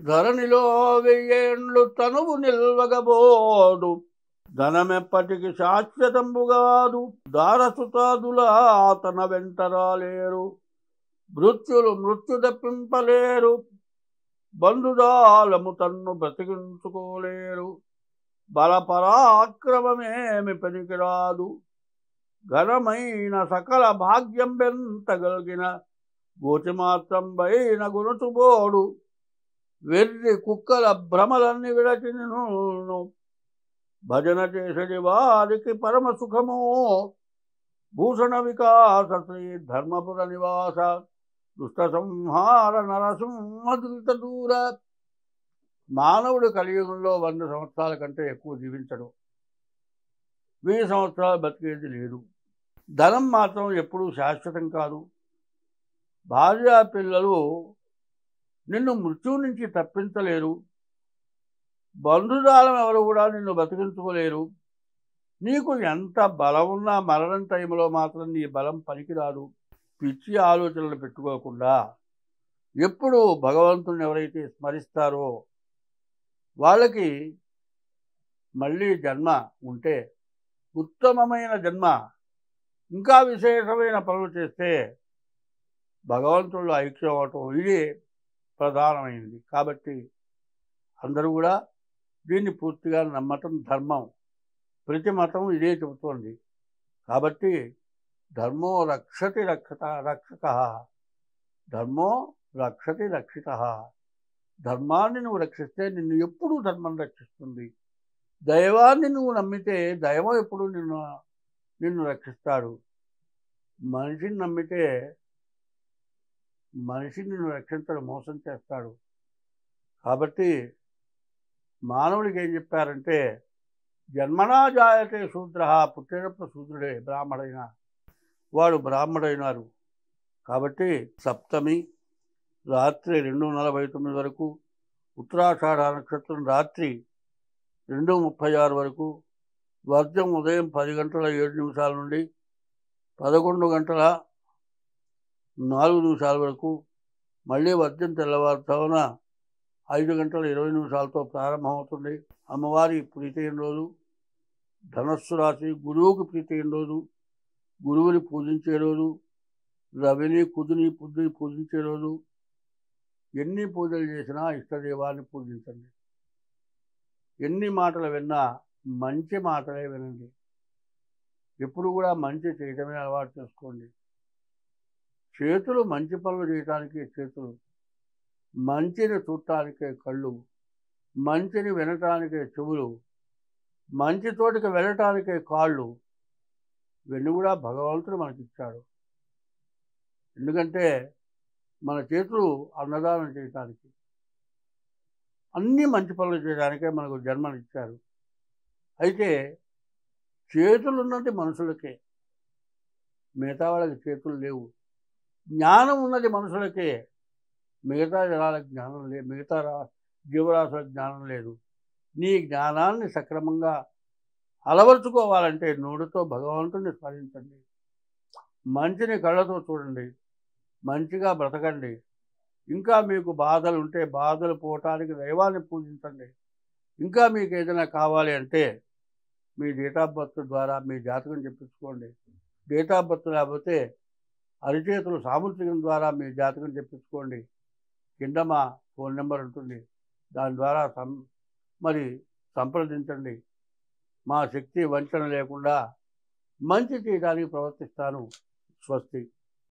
ధరణిలో వెయ్యేండ్లు తనువు నిల్వగబోదు, ధనమెప్పటికి శాశ్వతంబుగాదు. దారసుతాదుల తన వెంటరాలేరు, మృత్యులు మృత్యు తప్పింపలేరు. బంధుదాలము తన్ను బ్రతికించుకోలేరు, బలపరాక్రమమేమి పనికిరాదు. ఘనమైన సకల భాగ్యం బెంతగలిగిన గోచి మాత్రం బైన గుణచుబోడు. వెర్రి కుక్కల భ్రమలన్నీ విడచిను, భజన చేసడి వారికి పరమ సుఖము. భూషణ వికాస శ్రీ ధర్మపుర నివాస, దుష్ట సంహార నరసింహదృత దూర. మానవుడు కలియుగంలో 100 సంవత్సరాల కంటే ఎక్కువ జీవించడు. 1000 సంవత్సరాలు బతికేది లేదు. ధనం మాత్రం ఎప్పుడూ శాశ్వతం కాదు. భార్య పిల్లలు నిన్ను మృత్యువు నుంచి తప్పించలేరు. బంధుజాలం ఎవరు కూడా నిన్ను బతికించుకోలేరు. నీకు ఎంత బలం ఉన్నా మరణం టైంలో మాత్రం నీ బలం పనికిరాదు. పిచ్చి ఆలోచనలు పెట్టుకోకుండా ఎప్పుడు భగవంతుని ఎవరైతే స్మరిస్తారో వాళ్ళకి మళ్ళీ జన్మ ఉంటే, ఉత్తమమైన జన్మ, ఇంకా విశేషమైన పనులు చేస్తే భగవంతుడు ఐక్యం అవటం ఇది ప్రధానమైనది. కాబట్టి అందరూ కూడా దీన్ని పూర్తిగా నమ్మటం ధర్మం. ప్రతి మతం ఇదే చెబుతోంది. కాబట్టి ధర్మో రక్షతి రక్షక, ధర్మో రక్షతి రక్షిత. ధర్మాన్ని నువ్వు రక్షిస్తే నిన్ను ఎప్పుడూ ధర్మం రక్షిస్తుంది. దైవాన్ని నువ్వు నమ్మితే దైవం ఎప్పుడు నిన్ను రక్షిస్తాడు. మనిషిని నమ్మితే మనిషి నిన్ను రక్షించడు, మోసం చేస్తాడు. కాబట్టి మానవుడికి ఏం చెప్పారంటే, జన్మనా జాయతే శూద్ర, పుట్టినప్పుడు శూద్రుడే, బ్రాహ్మడైన వాడు బ్రాహ్మడైనారు. కాబట్టి సప్తమి రాత్రి 2:49 వరకు, ఉత్తరాషాఢ నక్షత్రం రాత్రి 2:36 వరకు, వర్జం ఉదయం 10 గంటల 7 నిమిషాల నుండి 11 గంటల 4 నిమిషాల వరకు, మళ్ళీ వర్జం తెల్లవారుజామున 5 గంటల 20 నిమిషాలతో ప్రారంభమవుతుంది. అమ్మవారి ప్రీతి అయిన రోజు, ధనస్సు రాశి, గురువుకి ప్రీతి అయిన రోజు, గురువుని పూజించే రోజు, రవిని కుదుని బుద్ధిని పూజించే రోజు. ఎన్ని పూజలు చేసినా ఇష్టదైవాన్ని పూజించండి. ఎన్ని మాటలు విన్నా మంచి మాటలే వినండి. ఎప్పుడు కూడా మంచి చేయటమే అలవాటు చేసుకోండి. చేతులు మంచి పనులు చేయటానికి చేతులు, మంచిని చూడటానికే కళ్ళు, మంచిని వినటానికే చెవులు, మంచి చోటికి వెళ్ళటానికే కాళ్ళు. ఇవన్నీ కూడా భగవంతుడు మనకిచ్చాడు. ఎందుకంటే మన చేతులు అన్నదానం చేయటానికి, అన్నీ మంచి పనులు చేయడానికే మనకు జన్మనిచ్చారు. అయితే చేతులు ఉన్నది మనుషులకే, మిగతా వాళ్ళకి చేతులు లేవు. జ్ఞానం ఉన్నది మనుషులకే, మిగతా జనాలకు జ్ఞానం లేదు, మిగతా జీవరాశులకు జ్ఞానం లేదు. నీ జ్ఞానాన్ని సక్రమంగా అలవర్చుకోవాలంటే నోటితో భగవంతుడిని స్మరించండి, మంచిని కళ్ళతో చూడండి, మంచిగా బ్రతకండి. ఇంకా మీకు బాధలు ఉంటే బాధలు పోవటానికి దైవాన్ని పూజించండి. ఇంకా మీకు ఏదైనా కావాలి అంటే మీ డేట్ ఆఫ్ బర్త్ ద్వారా మీ జాతకం చెప్పించుకోండి. డేట్ ఆఫ్ బర్త్ లేకపోతే అరిచేతులు సాముద్రికం ద్వారా మీ జాతకం చెప్పించుకోండి. కింద మా ఫోన్ నెంబర్ ఉంటుంది, దాని ద్వారా సంప్రదించండి. మా శక్తి వంచన లేకుండా మంచి చేయడానికి ప్రవర్తిస్తాను. స్వస్తి.